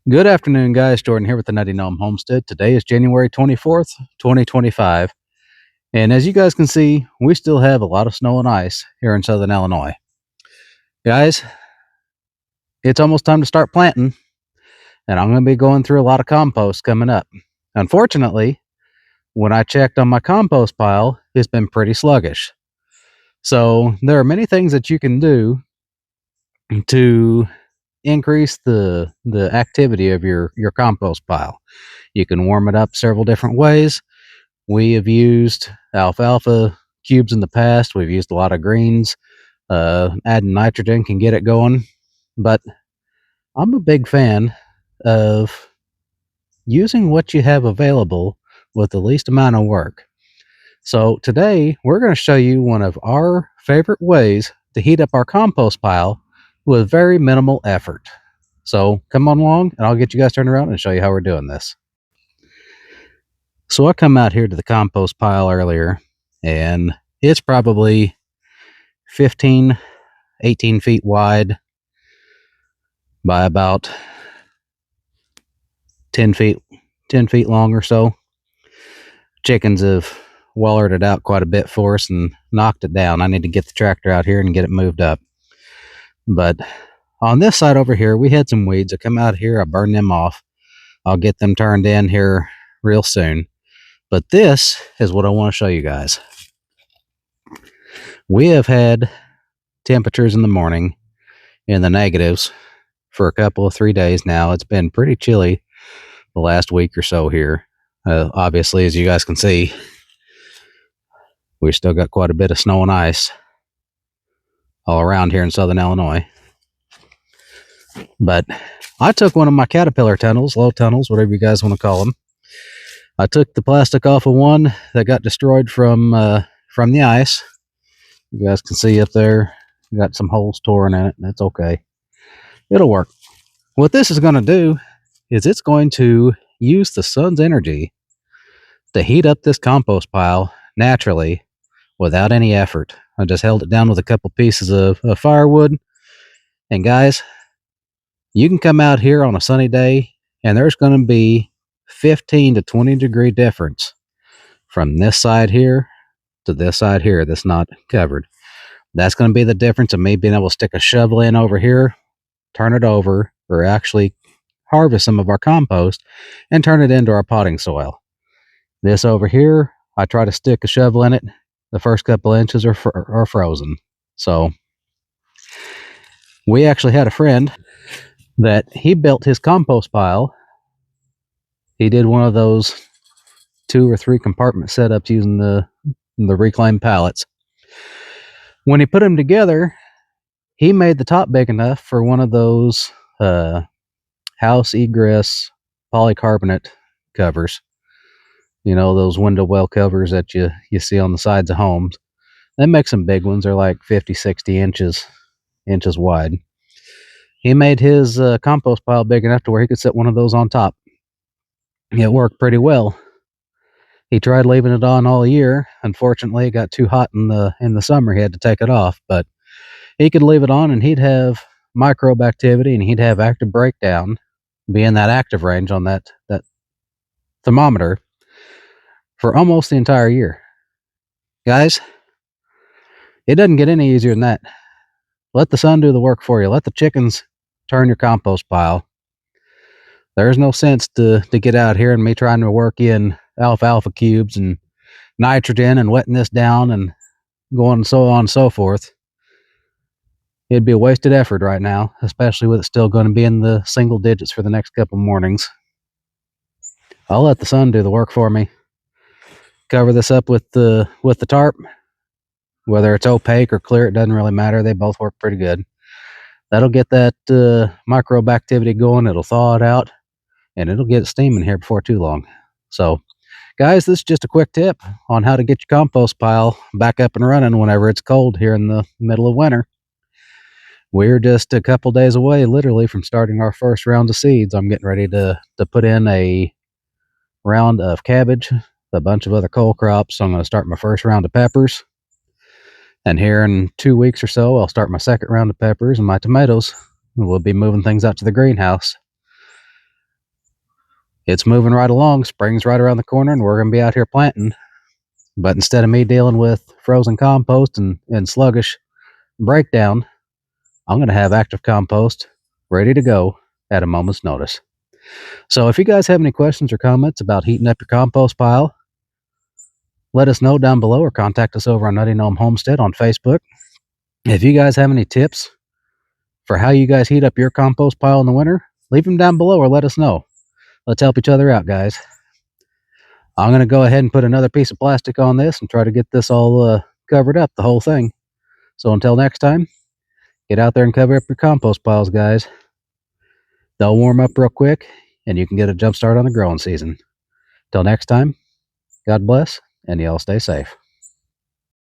Good afternoon, guys. Jordan here with the Nutty Gnome Homestead. Today is January 24th, 2025. And as you guys can see, we still have a lot of snow and ice here in southern Illinois. Guys, it's almost time to start planting, and I'm going to be going through a lot of compost coming up. Unfortunately, when I checked on my compost pile, it's been pretty sluggish. So there are many things that you can do to increase the activity of your compost pile. You can warm it up several different ways. We have used alfalfa cubes in the past. We've used a lot of greens. Adding nitrogen can get it going. But I'm a big fan of using what you have available with the least amount of work. So today we're going to show you one of our favorite ways to heat up our compost pile with very minimal effort. So come on along and I'll get you guys turned around and show you how we're doing this. So I come out here to the compost pile earlier, and it's probably 15, 18 feet wide by about 10 feet long or so. Chickens have wallered it out quite a bit for us and knocked it down. I need to get the tractor out here and get it moved up. But on this side over here, we had some weeds. I come out here, I burn them off. I'll get them turned in here real soon. But this is what I want to show you guys. We have had temperatures in the morning in the negatives for a couple of 3 days now. It's been pretty chilly the last week or so here. Obviously, as you guys can see, we've still got quite a bit of snow and ice all around here in southern Illinois. But I took one of my caterpillar tunnels, low tunnels, whatever you guys want to call them. I took the plastic off of one that got destroyed from the ice. You guys can see up there, got some holes torn in it. That's okay. It'll work. What this is going to do is it's going to use the sun's energy to heat up this compost pile naturally without any effort. I just held it down with a couple pieces of firewood. And guys, you can come out here on a sunny day and there's going to be 15 to 20 degree difference from this side here to this side here that's not covered. That's going to be the difference of me being able to stick a shovel in over here, turn it over, or actually harvest some of our compost and turn it into our potting soil. This over here, I try to stick a shovel in it. The first couple inches are frozen. So we actually had a friend that he built his compost pile. He did one of those 2 or 3 compartment setups using the reclaimed pallets. When he put them together, he made the top big enough for one of those house egress polycarbonate covers. You know, those window well covers that you see on the sides of homes. They make some big ones. They're like 50, 60 inches wide. He made his compost pile big enough to where he could set one of those on top. It worked pretty well. He tried leaving it on all year. Unfortunately, it got too hot in the summer. He had to take it off. But he could leave it on and he'd have microbe activity and he'd have active breakdown, be in that active range on that thermometer for almost the entire year. Guys, it doesn't get any easier than that. Let the sun do the work for you. Let the chickens turn your compost pile. There's no sense to get out here and me trying to work in alfalfa cubes and nitrogen and wetting this down and going so on and so forth. It'd be a wasted effort right now, especially with it still going to be in the single digits for the next couple mornings. I'll let the sun do the work for me. Cover this up with the tarp. Whether it's opaque or clear, it doesn't really matter. They both work pretty good. That'll get that microbe activity going. It'll thaw it out, and it'll get it steaming here before too long. So, guys, this is just a quick tip on how to get your compost pile back up and running whenever it's cold here in the middle of winter. We're just a couple days away, literally, from starting our first round of seeds. I'm getting ready to put in a round of cabbage, a bunch of other cole crops. So I'm going to start my first round of peppers. And here in 2 weeks or so, I'll start my second round of peppers and my tomatoes. We'll be moving things out to the greenhouse. It's moving right along. Spring's right around the corner, and we're going to be out here planting. But instead of me dealing with frozen compost and sluggish breakdown, I'm going to have active compost ready to go at a moment's notice. So if you guys have any questions or comments about heating up your compost pile, let us know down below or contact us over on Nutty Gnome Homestead on Facebook. If you guys have any tips for how you guys heat up your compost pile in the winter, leave them down below or let us know. Let's help each other out, guys. I'm going to go ahead and put another piece of plastic on this and try to get this all covered up, the whole thing. So until next time, get out there and cover up your compost piles, guys. They'll warm up real quick, and you can get a jump start on the growing season. Till next time, God bless, and y'all stay safe.